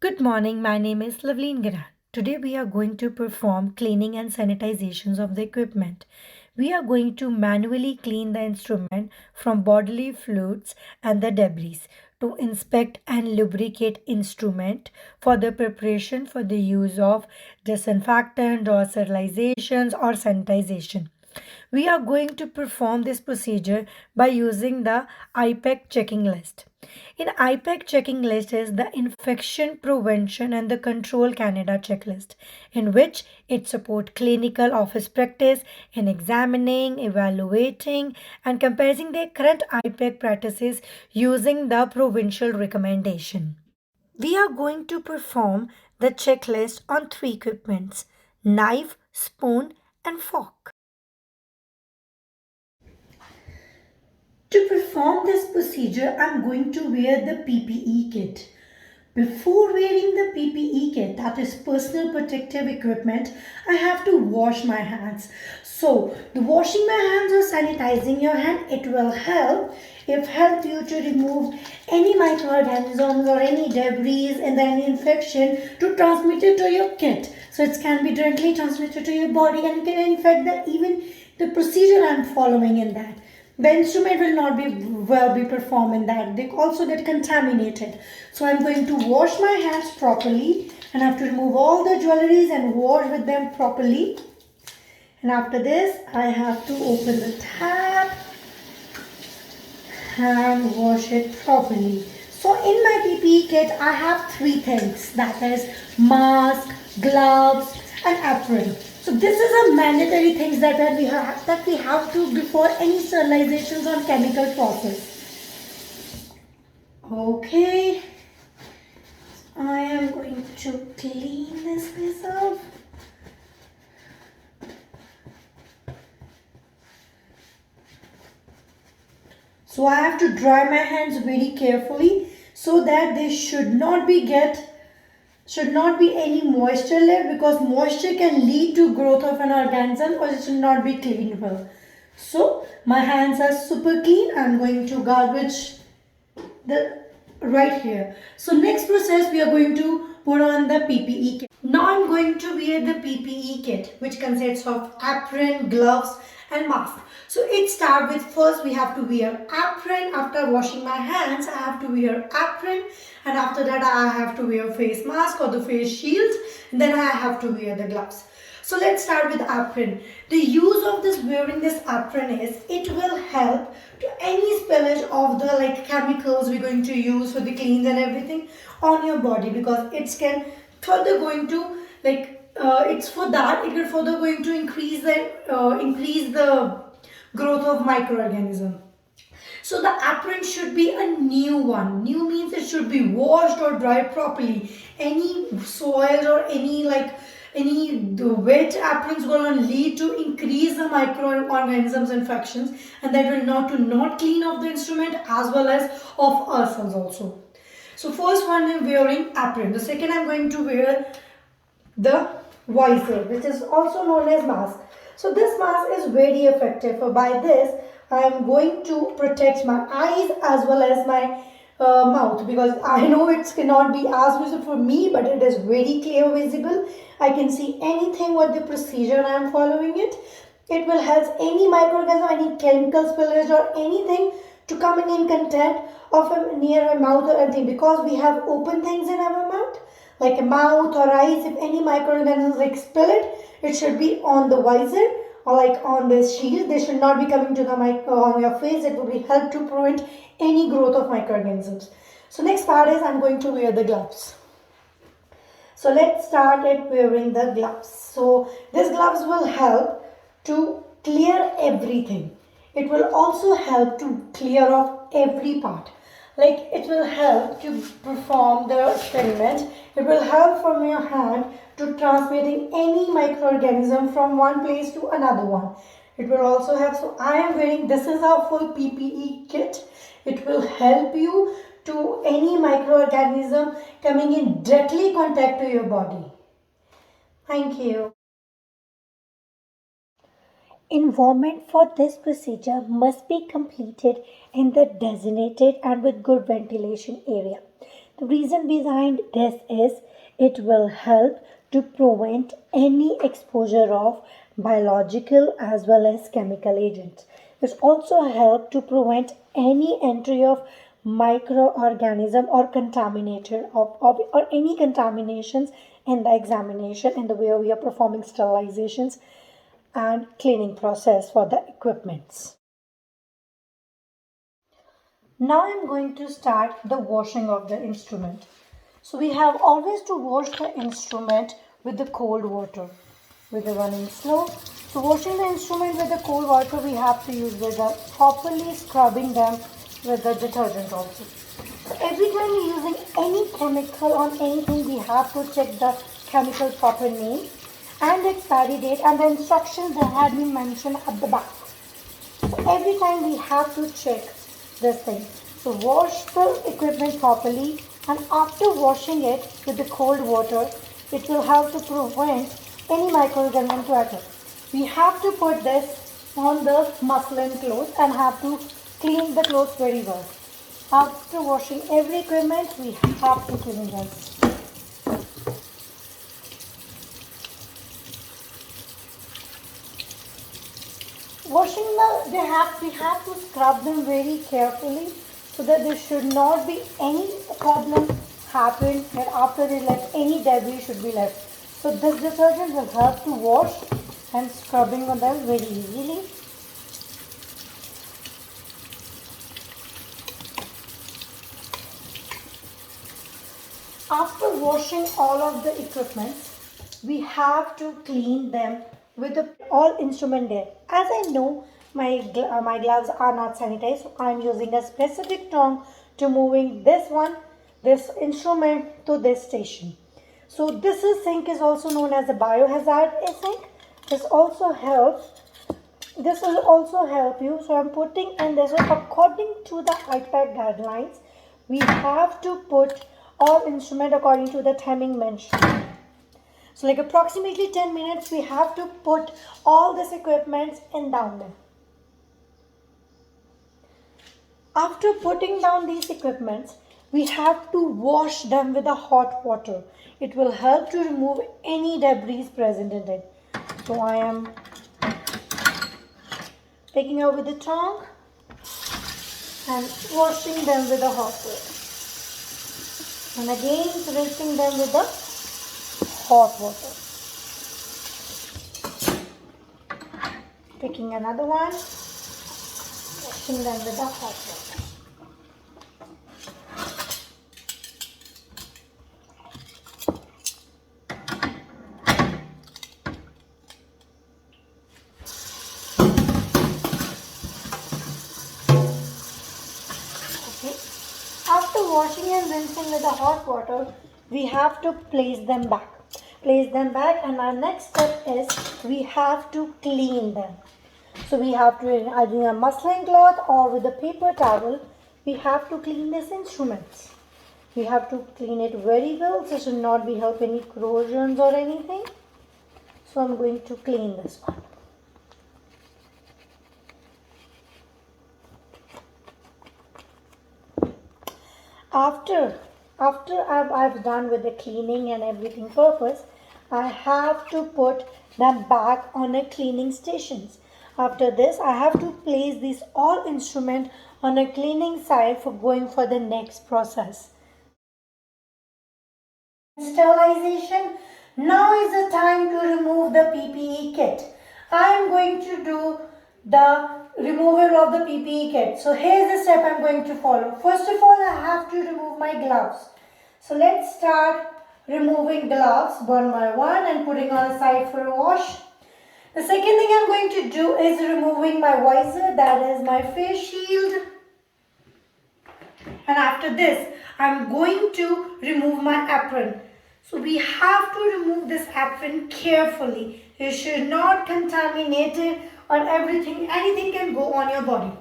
Good morning, my name is Loveleen Giran. Today we are going to perform cleaning and sanitizations of the equipment. We are going to manually clean the instrument from bodily fluids and the debris to inspect and lubricate instrument for the preparation for the use of disinfectant or sterilizations or sanitization. We are going to perform this procedure by using the IPAC checking list. In IPAC checking list is the Infection Prevention and the Control Canada checklist, in which it supports clinical office practice in examining, evaluating, and comparing the current IPAC practices using the provincial recommendation. We are going to perform the checklist on three equipments: knife, spoon, and fork. To perform this procedure, I'm going to wear the PPE kit. Before wearing the PPE kit, that is personal protective equipment, I have to wash my hands. So, the washing my hands or sanitizing your hand, it will help you to remove any microorganisms or any debris and any infection to transmit it to your kit. So it can be directly transmitted to your body and can infect even the procedure I'm following in that. The instrument will not be performed in that. They also get contaminated. So I'm going to wash my hands properly and have to remove all the jewelries and wash with them properly. And after this, I have to open the tap and wash it properly. So in my PPE kit, I have three things, that is mask, gloves, and apron. So this is a mandatory things that we have to before any sterilizations or chemical process. Okay, I am going to clean this myself. So I have to dry my hands very carefully so that they should not be any moisture left, because moisture can lead to growth of an organism or it should not be cleaned well. So my hands are super clean. I'm going to garbage the right here. So next process, we are going to put on the PPE kit. Now I'm going to wear the PPE kit, which consists of apron, gloves, and mask. So it starts with, first we have to wear apron. After washing my hands, I have to wear apron, and after that I have to wear face mask or the face shield, and then I have to wear the gloves. So let's start with apron. The use of this wearing this apron is it will help to any spillage of the chemicals we're going to use for the cleans and everything on your body, because it can further going to it's for that it will further going to increase the growth of microorganism. So the apron should be a new one. New means it should be washed or dried properly. Any soil or any wet aprons going to lead to increase the microorganisms infections, and that will not clean of the instrument as well as of ourselves also. So first one, I'm wearing apron. The second, I'm going to wear the visor, which is also known as mask. So this mask is very effective. So by this, I am going to protect my eyes as well as my mouth, because I know it cannot be as visible for me, but it is very clear visible. I can see anything with the procedure I am following it. It will help any microorganism, any chemical spillage or anything to coming in contact of near a mouth or anything, because we have open things in our mouth like a mouth or eyes. If any microorganisms spill it, it should be on the visor or on the shield. They should not be coming to the on your face. It will be help to prevent any growth of microorganisms. So next part is I'm going to wear the gloves. So let's start at wearing the gloves. So these gloves will help to clear everything. It will also help to clear off every part. It will help to perform the experiment. It will help from your hand to transmitting any microorganism from one place to another one. It will also help. So I am wearing, this is our full PPE kit. It will help you to any microorganism coming in directly contact to your body. Thank you. Environment for this procedure must be completed in the designated and with good ventilation area. The reason behind this is it will help to prevent any exposure of biological as well as chemical agents. It also help to prevent any entry of microorganism or contaminator or any contaminations in the examination in the way we are performing sterilizations and cleaning process for the equipments. Now I'm going to start the washing of the instrument. So we have always to wash the instrument with the cold water with the running slow. So washing the instrument with the cold water we have to use with the properly scrubbing them with the detergent also. So every time we're using any chemical on anything we have to check the chemical proper name and the expiry date and the instructions that had been mentioned at the back. So every time we have to check this thing. So wash the equipment properly and after washing it with the cold water, it will help to prevent any microorganism to enter. We have to put this on the muslin clothes and have to clean the clothes very well. After washing every equipment, we have to clean this. We have to scrub them very carefully so that there should not be any problem happen and after they left any debris should be left. So this detergent will help to wash and scrubbing of them very easily. After washing all of the equipments, we have to clean them with all instrument there. As I know, my gloves are not sanitized, so I am using a specific tongue to moving this instrument to this station. So this sink is also known as a biohazard sink. This will also help you. So I'm putting in this one according to the IPAC guidelines. We have to put all instrument according to the timing mentioned. So like approximately 10 minutes we have to put all this equipment in down there. After putting down these equipments, we have to wash them with a hot water. It will help to remove any debris present in it. So I am taking out with the tongue and washing them with a hot water. And again rinsing them with the hot water. Picking another one, washing them with the hot water. Okay. After washing and rinsing with the hot water, we have to place them back. And our next step is we have to clean them. So we have to either in a muslin cloth or with a paper towel, we have to clean these instruments. We have to clean it very well so it should not be help any corrosions or anything. So I'm going to clean this one. After I've done with the cleaning and everything purpose, I have to put them back on a cleaning stations. After this, I have to place these all instrument on a cleaning side for going for the next process. Sterilization. Now is the time to remove the PPE kit. I am going to do the removal of the PPE kit. So here's the step I'm going to follow. First of all, I have to remove my gloves. So let's start removing gloves one by one and putting on a side for a wash. The second thing I'm going to do is removing my visor, that is my face shield. And after this, I'm going to remove my apron. So we have to remove this apron carefully. You should not contaminate it or anything can go on your body.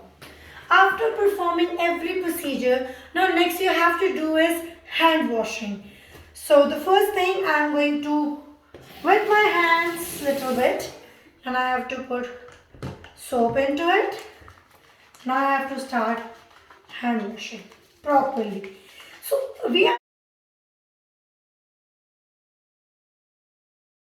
After performing every procedure, now next you have to do is hand washing. So the first thing I'm going to wet my hands little bit and I have to put soap into it. Now I have to start hand washing properly. So we are